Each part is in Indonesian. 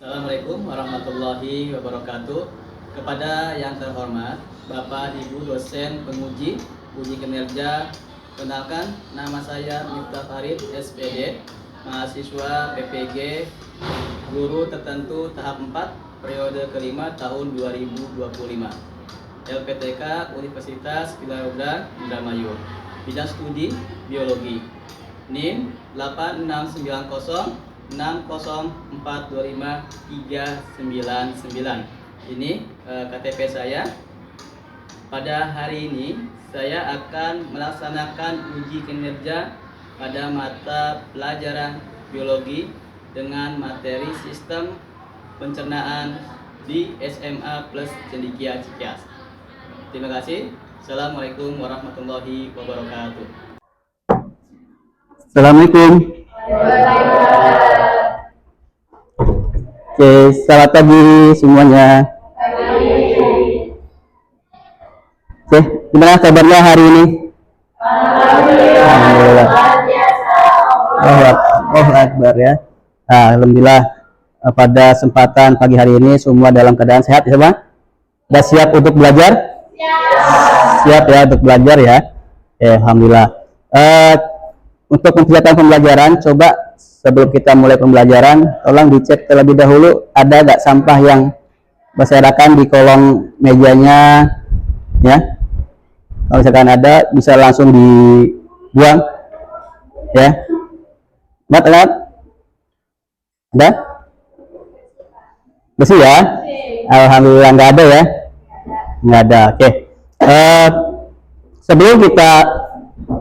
Assalamualaikum warahmatullahi wabarakatuh. Kepada yang terhormat Bapak Ibu dosen penguji uji kinerja, kenalkan nama saya Miftah Farid SPD, mahasiswa PPG guru tertentu tahap 4 periode kelima tahun 2025, LPTK Universitas Pilaroda Indramayu, bidang studi biologi, NIM 8690 60425 399. Ini KTP saya. Pada hari ini saya akan melaksanakan uji kinerja pada mata pelajaran biologi dengan materi sistem pencernaan di SMA Plus Cendekia Cikeas. Terima kasih. Assalamualaikum warahmatullahi wabarakatuh. Assalamualaikum. Oke, selamat pagi semuanya. Oke, gimana kabarnya hari ini? Alhamdulillah. Oh, Akbar ya. Alhamdulillah, pada kesempatan pagi hari ini semua dalam keadaan sehat ya, Bang? Sudah siap untuk belajar? Siap ya untuk belajar ya. Alhamdulillah. Untuk mempersiapkan pembelajaran, coba sebelum kita mulai pembelajaran, tolong dicek terlebih dahulu ada nggak sampah yang berserakan di kolong mejanya, ya. Kalau misalkan ada, bisa langsung dibuang, ya. Lihat, ada? Bersih ya? Alhamdulillah nggak ada ya? Nggak ada. Oke. Sebelum kita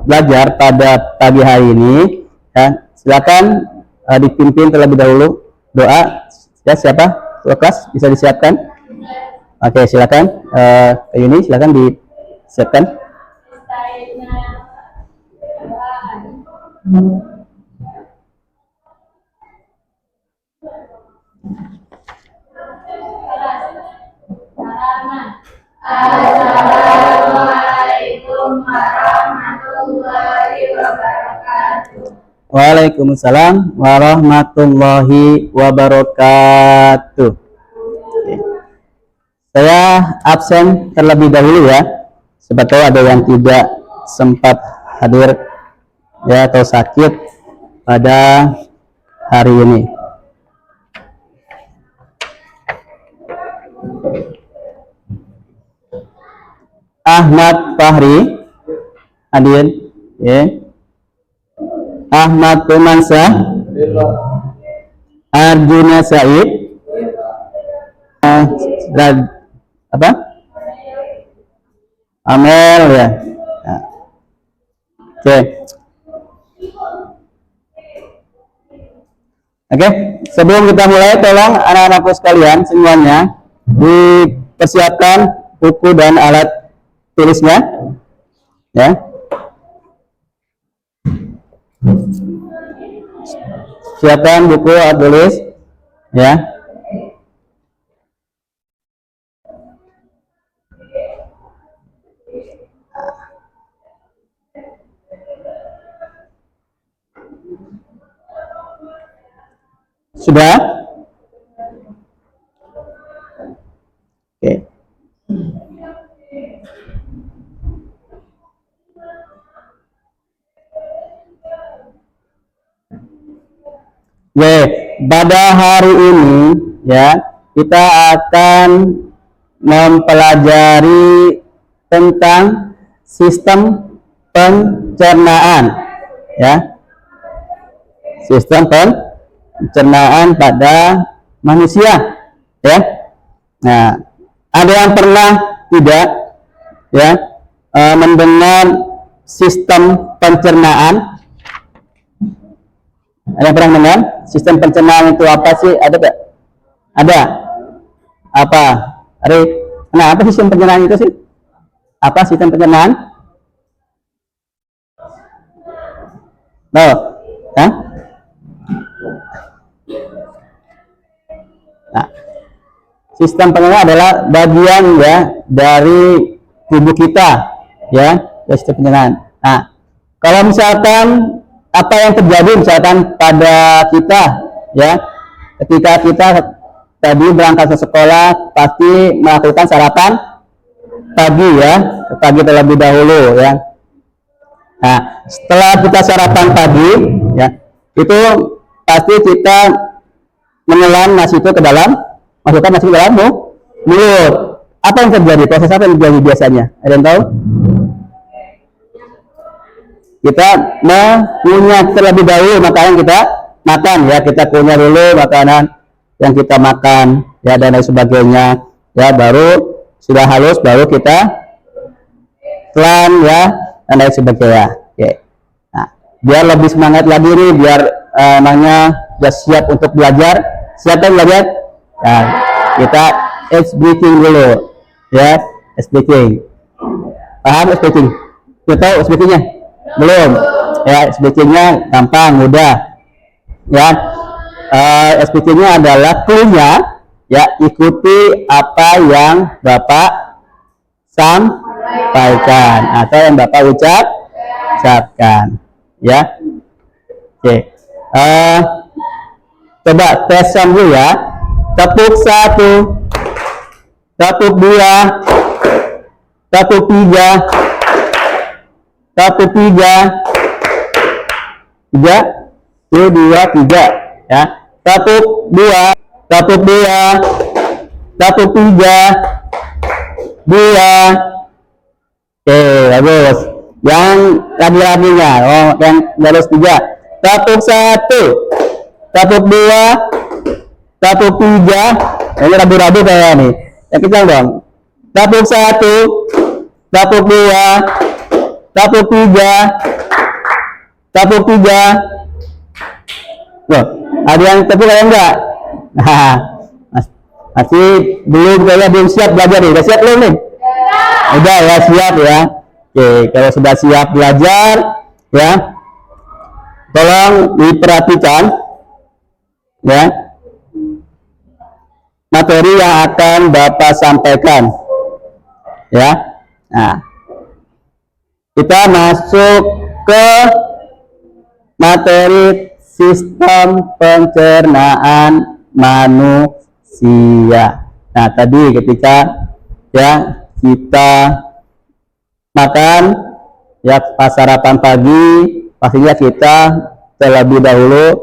belajar pada pagi hari ini, ya, silakan dipimpin terlebih dahulu doa. Ya, siapa ketua kelas bisa disiapkan? Oke, silakan. Ini silakan disiapkan. Assalamualaikum warahmatullahi wabarakatuh. Waalaikumsalam warahmatullahi wabarakatuh. Oke. Saya absen terlebih dahulu ya. Siapa tahu ada yang tidak sempat hadir ya atau sakit pada hari ini. Ahmad Fahri hadir ya. Ahmad Tumansyah, Arjuna Said, apa? Amel ya. Nah. Oke, sebelum kita mulai, tolong anak-anakku sekalian semuanya dipersiapkan buku dan alat tulisnya, ya. Siapkan buku alat tulis, ya. Sudah? Oke. Pada hari ini ya kita akan mempelajari tentang sistem pencernaan ya. Sistem pencernaan pada manusia ya. Nah, ada yang pernah tidak ya mendengar sistem pencernaan? Ada yang pernah dengar sistem pencernaan itu apa sih? Ada tidak? Ada. Apa? Ari, nah apa sistem pencernaan itu sih? Apa sistem pencernaan? Tahu? Hah? Nah, sistem pencernaan adalah bagian ya dari tubuh kita ya, sistem pencernaan. Nah, kalau misalkan apa yang terjadi misalkan pada kita ya ketika kita tadi berangkat ke sekolah pasti melakukan sarapan pagi ya, pagi terlebih dahulu ya. Nah, setelah kita sarapan pagi ya, itu pasti kita menelan nasi itu ke dalam, masukkan nasi ke dalam mulut. Apa yang terjadi? Proses apa yang terjadi biasanya? Ada yang tahu? Kita mengunyah terlebih dahulu makanan kita makan ya, kita kunyah dulu makanan yang kita makan ya, dan lain sebagainya ya, baru sudah halus baru kita telan ya, dan lain sebagainya. Oke. Nah, biar lebih semangat lagi nih, biar namanya sudah siap untuk belajar. Siap kan belajar? Nah, kita ice breathing dulu ya, ice breathing. Paham ice breathing? Kita tahu ice breathingnya? Belum ya, ice breathingnya gampang, mudah ya. Ice breathingnya adalah clue-nya ya, ikuti apa yang Bapak sampaikan atau yang Bapak ucapkan ya. Oke. Coba tes dulu ya. Tepuk 1, tepuk 2, tepuk 3, tepuk 3, 3, 2, 3 ya. Tepuk 2, tepuk 2, tepuk 3, 2. Oke, bagus. Yang lagi-laginya, yang harus 3. Tepuk 1, tepuk 2, tepuk 3. Ini rabu-rabu kayak nih. Yang kencang dong. Tepuk 1, tepuk 2, tepuk 3, tepuk 3. Loh, ada yang tepuk ada enggak? Nah, masih belum siap belajar nih. Udah siap belum nih? Udah ya, siap ya. Oke, kalau sudah siap belajar ya, tolong diperhatikan ya materi yang akan Bapak sampaikan ya. Nah, kita masuk ke materi sistem pencernaan manusia. Nah, tadi ketika ya kita makan ya, pas sarapan pagi, pastinya kita terlebih dahulu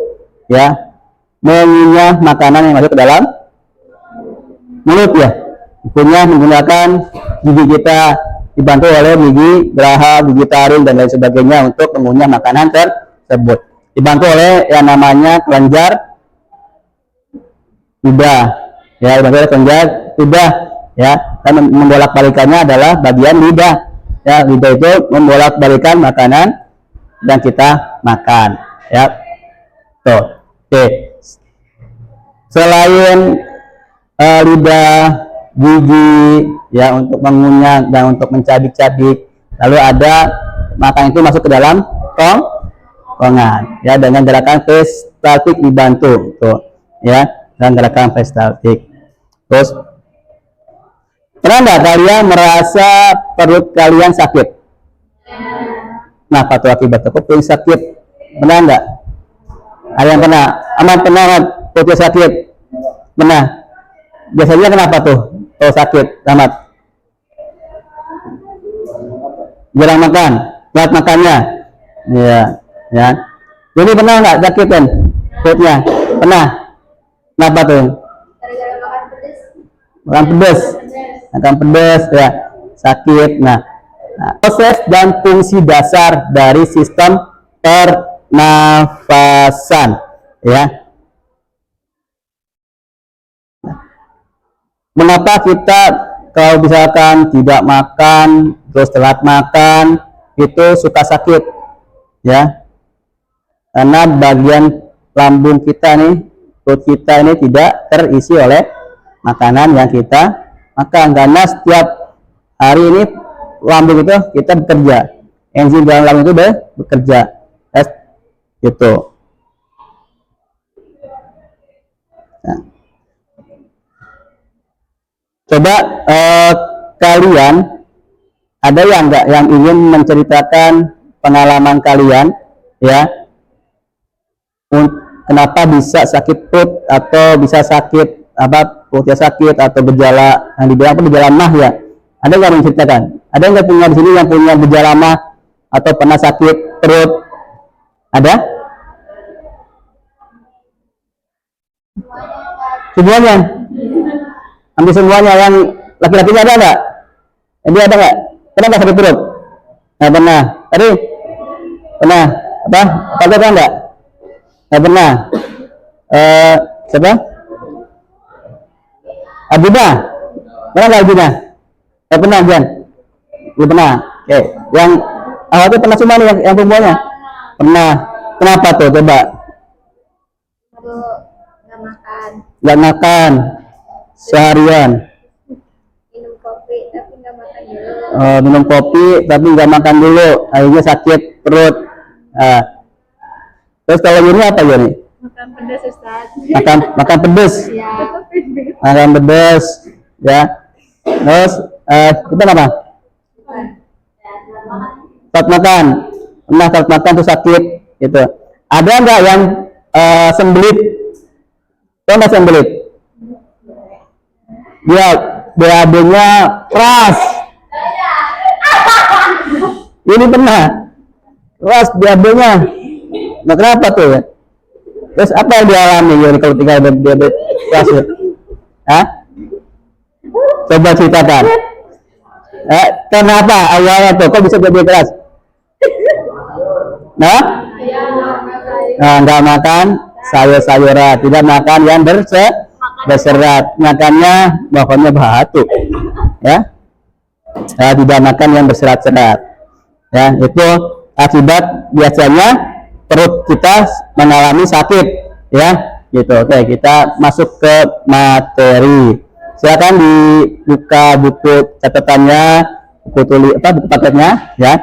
ya mengunyah makanan yang masuk ke dalam mulut ya. Tentunya menggunakan gigi kita, dibantu oleh gigi geraham, gigi taring dan lain sebagainya untuk mengunyah makanan tersebut. Dibantu oleh yang namanya kelenjar lidah ya, dibantu oleh kelenjar lidah ya, dan membolak-balikannya adalah bagian lidah ya. Lidah itu membolak-balikan makanan yang kita makan ya. Tuh, oke. Selain lidah, gigi ya untuk mengunyah dan untuk mencabik-cabik, lalu ada makanan itu masuk ke dalam kerongkongan ya, dengan gerakan peristaltik dibantu tuh ya, dan gerakan peristaltik. Terus, pernah nggak kalian merasa perut kalian sakit? Nah, apa akibat perut sakit? Pernah nggak? Ada yang pernah? Aman pernah perut sakit? Pernah? Biasanya kenapa tuh kalau sakit, Rahmat? Jarang makan, telat makannya. Iya, ya. Jadi pernah nggak sakit kan perutnya? Pernah? Kenapa tuh? Makan pedas. Makan pedas ya, sakit. Nah, proses dan fungsi dasar dari sistem pernafasan ya. Mengapa kita kalau misalkan tidak makan terus telat makan itu suka sakit ya? Karena bagian lambung kita nih, perut kita ini tidak terisi oleh makanan yang kita makan, karena setiap hari ini lambung itu kita bekerja, enzim dalam lambung itu bekerja gitu. Nah, coba kalian ada yang enggak yang ingin menceritakan pengalaman kalian ya, kenapa bisa sakit perut atau bisa sakit perutnya sakit atau gejala yang dibilang apa gejala mah ya. Ada nggak menceritakan? Ada nggak punya di sini yang punya gejala mah atau pernah sakit perut? Ada? Semuanya? Hampir semuanya. Yang laki-lakinya ada nggak? Jadi ada nggak? Pernah nggak sakit perut? Nggak pernah. Tadi? Pernah? Apa? Apa pernah nggak? Nggak pernah. Siapa? Abina? Pernah nggak Abina? Nggak pernah, Jan? Belum pernah. Oke. Yang awal itu pernah semua nih yang semuanya? Pernah. Kenapa tuh? Coba. Nggak makan, Nggak makan seharian. minum kopi tapi nggak makan dulu. Minum kopi tapi nggak makan dulu, akhirnya sakit perut. Terus kalau ini apa ya nih? Makan pedas Ustaz. Makan pedes, Ya. makan pedes, ya. Terus kita apa? Saat makan, saat makan tuh sakit, gitu. Ada nggak yang sembelit? Tahu nggak sembelit? Dia BAB-nya keras. Ini pernah keras BAB-nya. Nah, kenapa tuh ya? Terus apa yang dialami ya kalau tinggal BAB keras ya? Hah? Coba ceritakan. Kenapa awalnya tuh kok bisa BAB keras? Nah, nggak makan sayur-sayuran, tidak makan yang berserat, makannya pokoknya batu, ya. Tidak makan yang berserat-serat, ya. Itu akibat biasanya perut kita mengalami sakit, ya. Gitu. Oke, kita masuk ke materi. Silakan dibuka buku catatannya, buku paketnya, ya.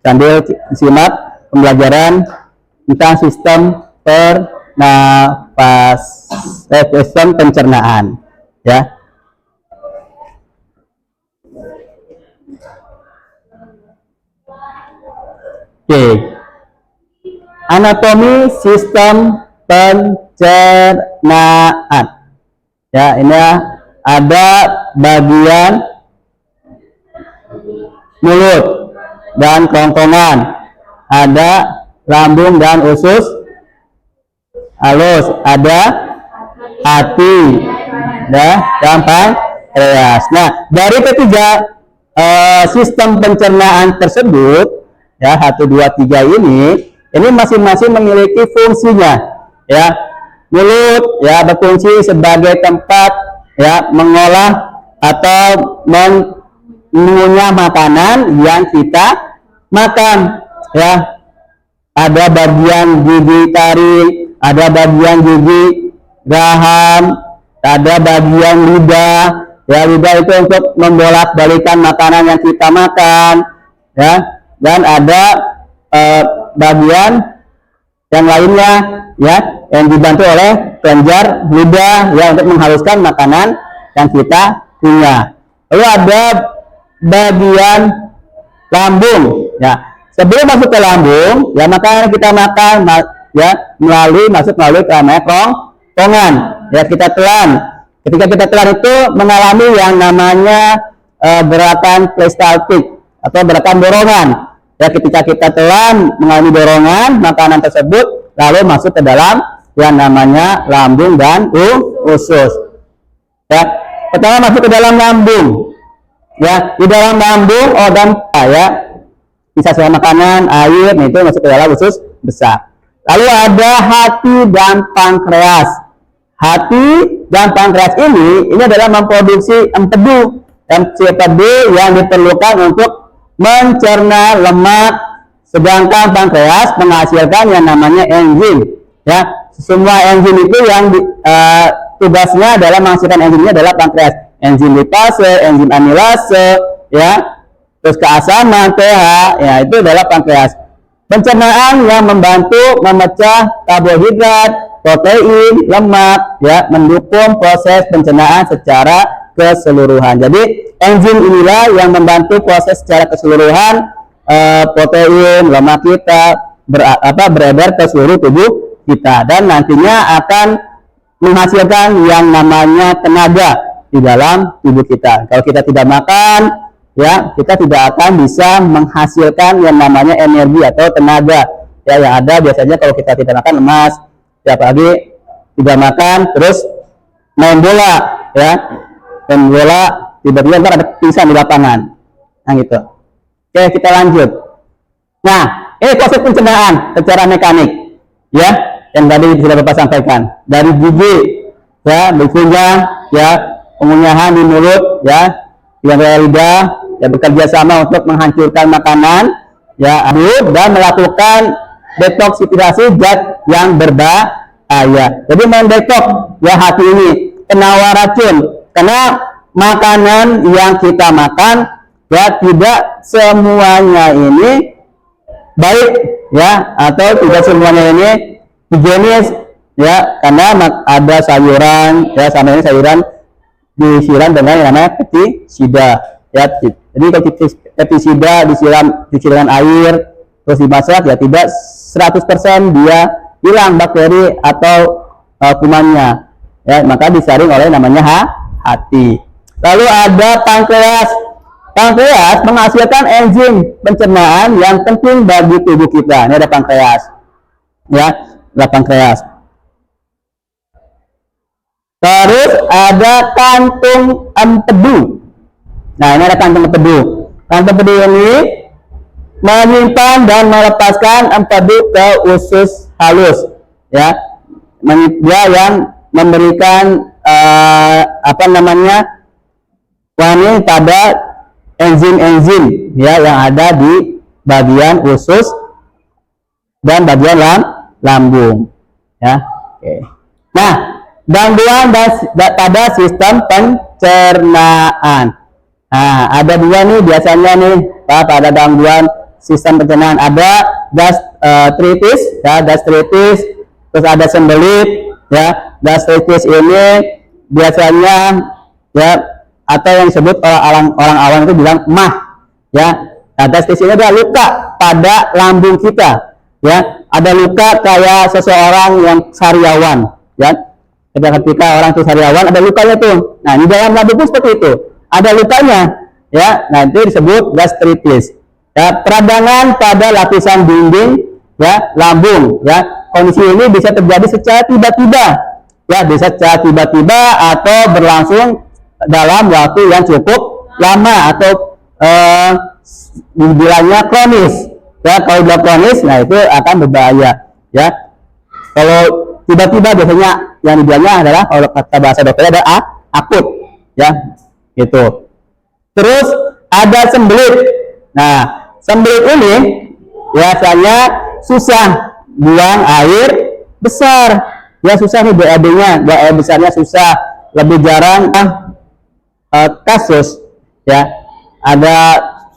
Sambil simak pembelajaran tentang sistem sistem pencernaan, ya. Oke. Anatomi sistem pencernaan. Ya, ini ada bagian mulut dan kerongkongan, ada lambung dan usus halus, ada hati, dan pankreas. Nah, dari ketiga sistem pencernaan tersebut, ya 1, 2, 3 ini masing-masing memiliki fungsinya, ya. Mulut ya berfungsi sebagai tempat ya mengolah atau mengunyah makanan yang kita makan, ya. Ada bagian gigi taring, ada bagian gigi raham, ada bagian lidah, ya. Lidah itu untuk membolak-balikan makanan yang kita makan, ya. Dan ada bagian yang lainnya, ya, yang dibantu oleh kelenjar lidah, ya, untuk menghaluskan makanan yang kita punya. Lalu ada bagian lambung, ya. Sebelum masuk ke lambung, ya, makanan kita makan, ya, masuk melalui kerongkongan, ya, kita telan. Ketika kita telan itu mengalami yang namanya gerakan peristaltik atau gerakan dorongan. Ya, ketika kita telan mengalami dorongan, makanan tersebut lalu masuk ke dalam yang namanya lambung dan usus. Ya, pertama masuk ke dalam lambung. Ya, di dalam lambung organ ya bisa sesuai makanan, air, itu masuk ke dalam usus besar. Lalu ada hati dan pankreas. Hati dan pankreas ini adalah memproduksi empedu yang diperlukan untuk mencerna lemak, sedangkan pankreas menghasilkan yang namanya enzim, ya. Semua enzim itu yang tugasnya adalah menghasilkan enzimnya adalah pankreas, enzim lipase, enzim amilase, ya, terus keasaman pH, ya, itu adalah pankreas. Pencernaan yang membantu memecah karbohidrat, protein, lemak, ya, mendukung proses pencernaan secara keseluruhan. Jadi enzim inilah yang membantu proses secara keseluruhan protein, lemak kita beredar ke seluruh tubuh kita, dan nantinya akan menghasilkan yang namanya tenaga di dalam tubuh kita. Kalau kita tidak makan, ya kita tidak akan bisa menghasilkan yang namanya energi atau tenaga. Ya, yang ada biasanya kalau kita tidak makan lemas, tiap pagi tidak makan, terus main bola, ya, main bola tiba-tiba ntar ada pingsan di lapangan, nah gitu. Oke, kita lanjut. Nah, ini proses pencernaan secara mekanik, ya, yang tadi sudah Bapak sampaikan. Dari gigi, ya, berkunjang, ya, pengunyahan di mulut, ya, yang lidah, ya, bekerja sama untuk menghancurkan makanan, ya, aduk dan melakukan detoksifikasi zat yang berbahaya. Jadi mendetok, ya, hati ini penawar racun, karena makanan yang kita makan, ya, tidak semuanya ini baik, ya, atau tidak semuanya ini higienis, ya, karena ada sayuran, ya, sama ini sayuran disiram dengan yang namanya pestisida, ya. Jadi kalau pestisida disiram dengan air terus dimasak, ya tidak 100% dia hilang bakteri atau kumannya, ya, maka disaring oleh namanya hati. Lalu ada pankreas. Pankreas menghasilkan enzim pencernaan yang penting bagi tubuh kita. Ini ada pankreas, ya, ada pankreas. Terus ada kantung empedu. Nah, ini ada kantung empedu. Kantung empedu ini menyimpan dan melepaskan empedu ke usus halus, ya. Dia yang memberikan apa namanya, warning pada enzim-enzim, ya, yang ada di bagian usus dan bagian lambung, ya. Oke. Nah, gangguan pada sistem pencernaan. Nah, ada dua nih biasanya nih, pada gangguan sistem pencernaan. Ada gastritis, ya, gastritis, terus ada sembelit, ya. Gastritis ini biasanya, ya, atau yang disebut orang awam itu bilang mah, ya. Nah, gastritis ini adalah luka pada lambung kita, ya. Ada luka kayak seseorang yang sariawan, ya. Ketika orang itu sariawan ada lukanya tuh. Nah, di dalam lambung pun seperti itu, ada lukanya, ya. Nah, itu disebut gastritis. Ya, peradangan pada lapisan dinding, ya, lambung, ya. Kondisi ini bisa terjadi secara tiba-tiba, ya, bisa secara tiba-tiba atau berlangsung dalam waktu yang cukup lama atau dibilangnya kronis, ya. Kalau sudah kronis, nah itu akan berbahaya, ya. Kalau tiba-tiba biasanya yang dibilangnya adalah, kalau kata bahasa dokternya, ada akut, ya, gitu. Terus ada sembelit. Nah, sembelit ini biasanya susah buang air besar, ya, susah nih BAB-nya, buang air besarnya susah, lebih jarang. Kasus, ya, ada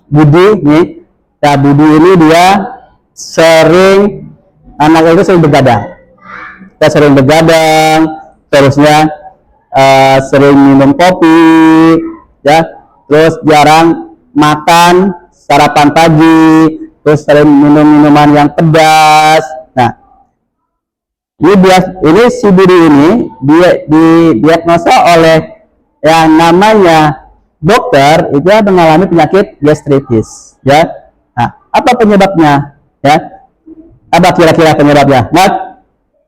Budi nih, ya, Budi ini dia sering, anak itu sering begadang, ya, sering begadang, terusnya sering minum kopi, ya, terus jarang makan sarapan pagi, terus sering minum minuman yang pedas. Nah, ini si Budi ini dia didiagnosa oleh yang namanya dokter itu mengalami penyakit gastritis, ya. Nah, apa penyebabnya, ya? Apa kira-kira penyebabnya? Nah,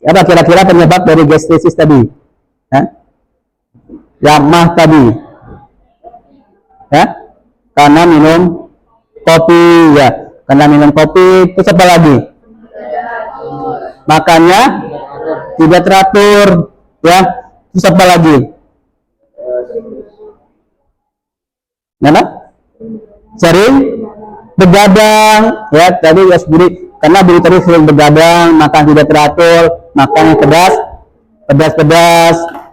apa kira-kira penyebab dari gastritis tadi, ya? Yang mah tadi, ya, karena minum kopi, ya, karena minum kopi. Terus apa lagi? Makannya tidak teratur, ya. Terus apa lagi? Mana? Sering begadang, ya, tadi ya, Budi, karena Budi tadi sering begadang, makan tidak teratur, makan yang pedas.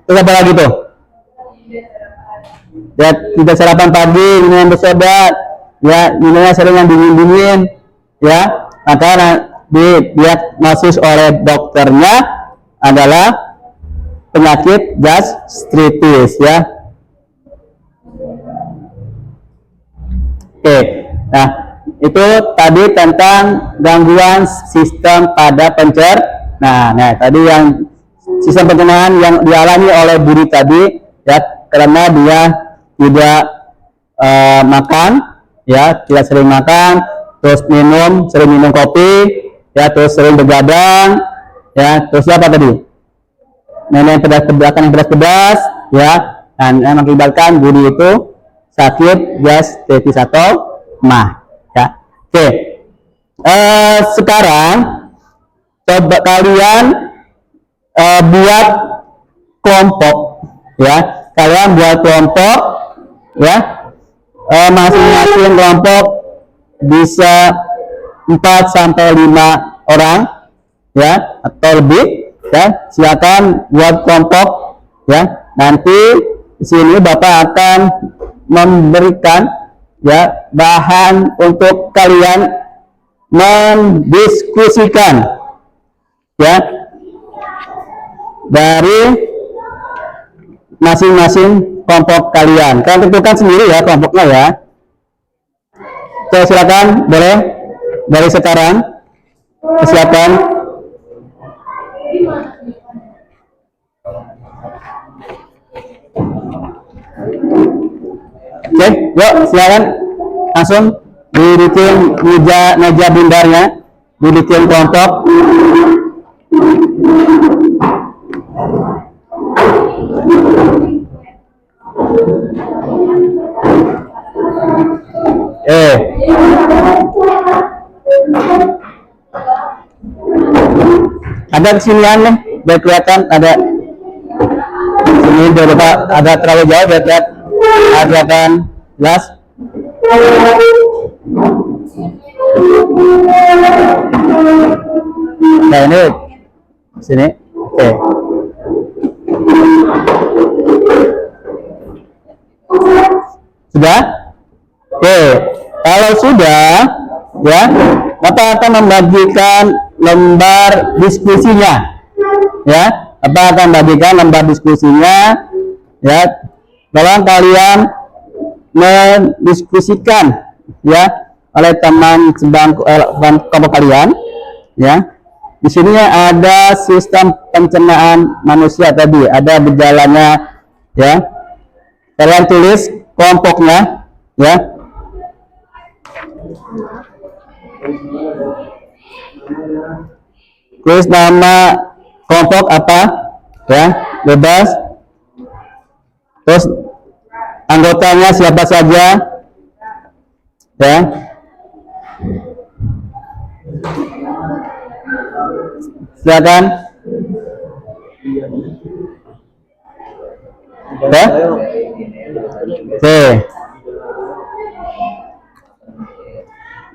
Terus apa lagi tuh? Ya, tidak sarapan pagi, minum bersoda, ya, minumnya sering yang dingin, ya. Maka didiagnosis oleh dokternya adalah penyakit gastritis, ya. Oke, nah itu tadi tentang gangguan sistem pada pencernaan. Nah, tadi yang sistem pencernaan yang dialami oleh Budi tadi ya, karena dia tidak makan ya, tidak sering makan, terus sering minum kopi ya, terus sering begadang ya, terus apa tadi, makan yang pedas-pedas ya, dan yang mengakibatkan Budi itu sakit gastritis atau mah ya. Oke, sekarang coba kalian buat kelompok ya, kalian buat kelompok ya, masing-masing kelompok bisa 4 sampai 5 orang ya, atau lebih ya. Silakan buat kelompok ya, nanti di sini Bapak akan memberikan ya bahan untuk kalian mendiskusikan ya dari masing-masing kelompok kalian. Kalian tentukan sendiri ya kelompoknya ya. Oke, silakan, boleh dari sekarang persiapan. Oke, yuk silakan langsung dibikin meja bundarnya, dibikin kelompok. Ada kesinian nih, biar kelihatan ada sini, biar Bapak agak terlalu jauh biar kelihatan jelas. Nah ini sini, oke. Sudah? Oke, kalau sudah ya, Bapak akan membagikan lembar diskusinya ya. Bapak akan membagikan lembar diskusinya ya, tolong kalian mendiskusikan ya oleh teman sebangku kelompok kalian ya. Di sini ada sistem pencernaan manusia tadi, ada gejalanya ya. Kalian tulis kelompoknya ya. Tulis nama kelompok apa ya, bebas. Terus anggotanya siapa saja ya. Silakan ya. Oke,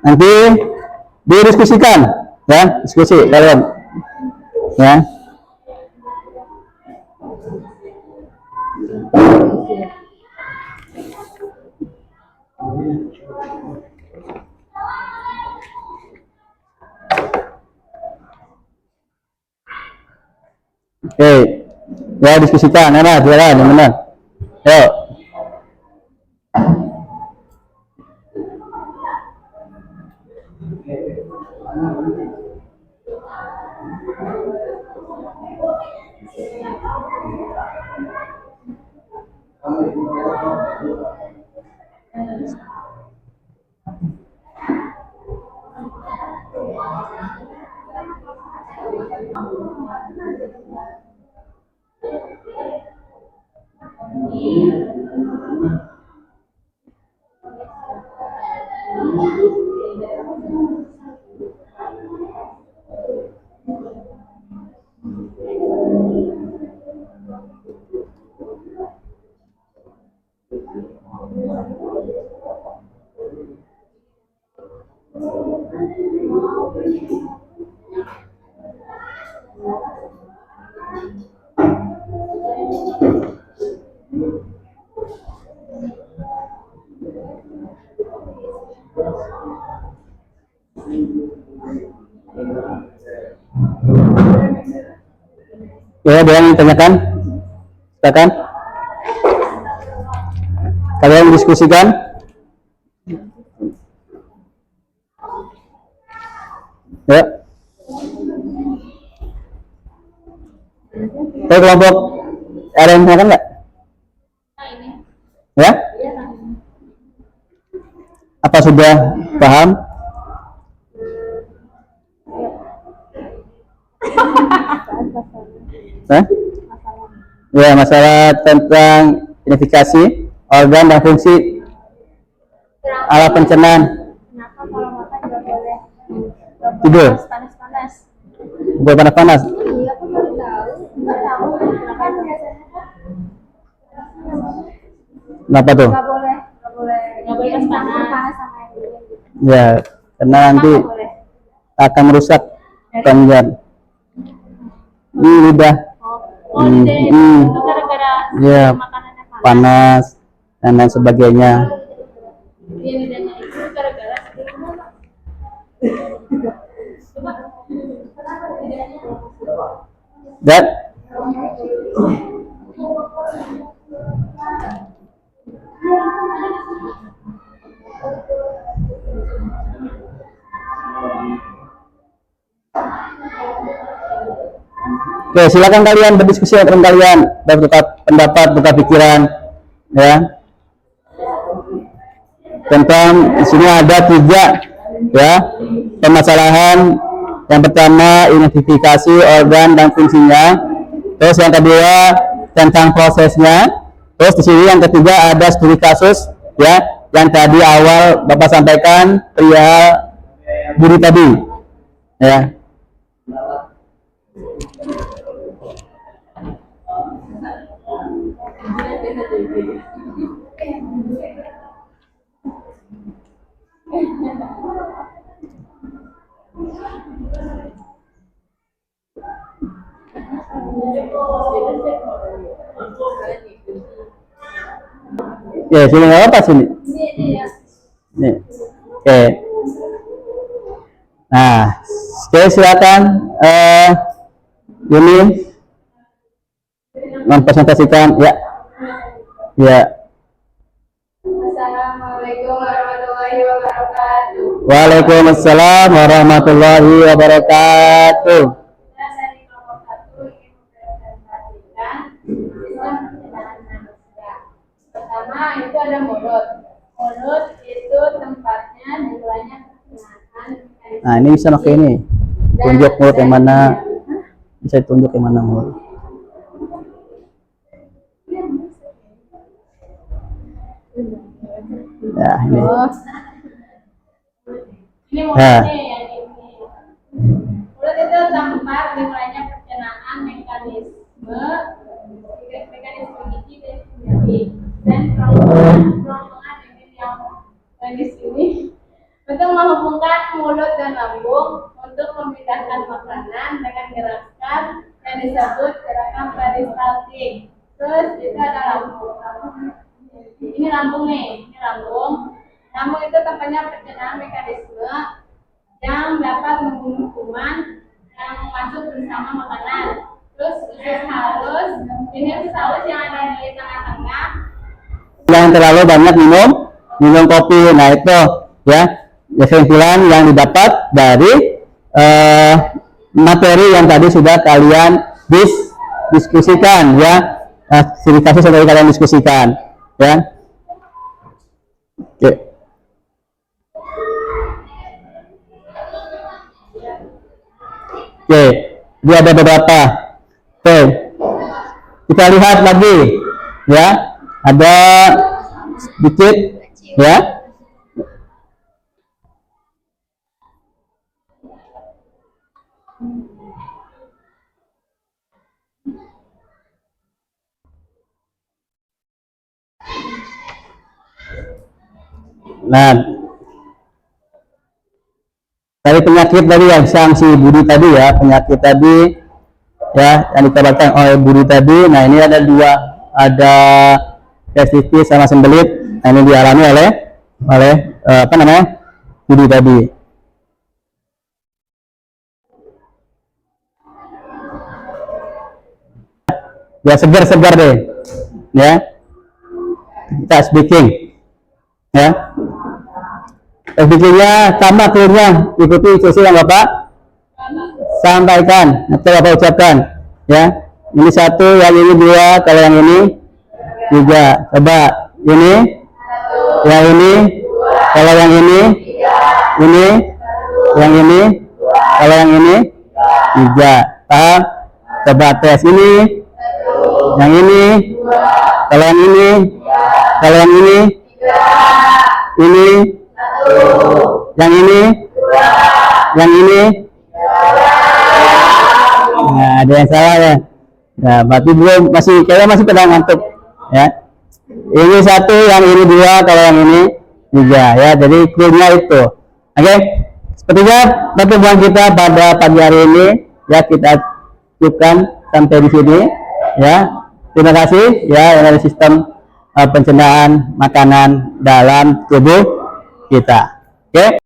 nanti didiskusikan ya, diskusi kalian ya. Oke ya, diskusikan enak jalan yang benar. Yuk. Ya, ada yang tanyakan? Silakan. Kalian diskusikan. Ya. Tahu kelompok RMH kan nggak? Ya? Apa sudah paham? Hah? Ya, masalah tentang identifikasi organ dan fungsi alat pencernaan. Kenapa kalau makan nggak boleh Tidur. panas-panas? Buat panas-panas. Iya, aku baru tahu. Nggak tahu kenapa biasanya Kenapa tuh? nggak boleh panas sama yang dingin. Ya, karena nanti Nggak boleh. akan merusak kelenjar. Lidah. Itu gara-gara Ya, makanannya panas dan lain sebagainya. Iya, lidahnya itu gara-gara coba lidahnya. Dan oke, silakan kalian berdiskusi dengan kalian, bertukar pendapat, bertukar pikiran, ya. Tentang di sini ada 3 ya permasalahan. Yang pertama identifikasi organ dan fungsinya. Terus yang kedua tentang prosesnya. Terus di sini yang ketiga ada studi kasus ya yang tadi awal Bapak sampaikan perihal Budi tadi ya. Ya, sini nggak apa sini. Nih. Oke. Nah, oke silakan ini mempresentasikan ya. Ya. Assalamualaikum warahmatullahi wabarakatuh. Waalaikumsalam warahmatullahi wabarakatuh. Saya dari kelompok 1 ingin mempresentasikan sistem pencernaan manusia. Pertama itu ada mulut. Mulut itu tempatnya dimulainya pencernaan. Nah, ini bisa pakai ini. Tunjuk mulut yang mana. Bisa ditunjuk yang mana mulut. Ya, ini. Ini Nah. mulutnya yang ini. Mulut itu tempat dimulainya pencernaan mekanisme gigi dan sendiri. Dan kerongkongan ini yang di sini untuk menghubungkan mulut dan lambung untuk memindahkan makanan dengan gerakan yang disebut gerakan peristaltik. Terus itu ada lambung. Ini lambung nih, ini lambung. Lambung itu tempatnya pencernaan mekanisme yang dapat membunuh kuman yang masuk bersama makanan. Terus usus halus, ini usus halus yang ada di tengah-tengah. Jangan terlalu banyak minum kopi. Nah itu ya kesimpulan yang didapat dari materi yang tadi sudah kalian diskusikan ya. Studi kasus sudah kalian diskusikan ya. Oke. Oke, dia ada beberapa. Oke, kita lihat lagi ya. Ada sedikit ya. Nah, dari penyakit tadi yang si Budi tadi ya, penyakit tadi ya yang dikabarkan oleh Budi tadi. Nah, ini ada 2, ada vesicit sama sembelit. Nah, ini dialami oleh apa namanya Budi tadi. Ya segar-segar deh, ya. Kita speaking, ya. Speakingnya sama keluarnya, ikuti instruksi yang Bapak sampaikan atau Bapak ucapkan, ya. Ini satu, yang ini dua, kalau yang ini tiga. Coba ini, yang ini, kalau yang ini, yang ini, kalau yang ini tiga. Paham? Coba tes ini, yang ini, kalau yang ini, kalau yang ini, yang ini, yang ini. Nah, ada yang salah ya. Nah, berarti belum, kayaknya masih pada ngantuk ya. Ini satu, yang ini dua, kalau yang ini tiga ya. Jadi clue-nya itu. Oke. Sepertinya pertemuan kita pada pagi hari ini ya, kita cukupkan sampai di sini ya. Terima kasih ya, dari sistem pencernaan makanan dalam tubuh kita. Oke.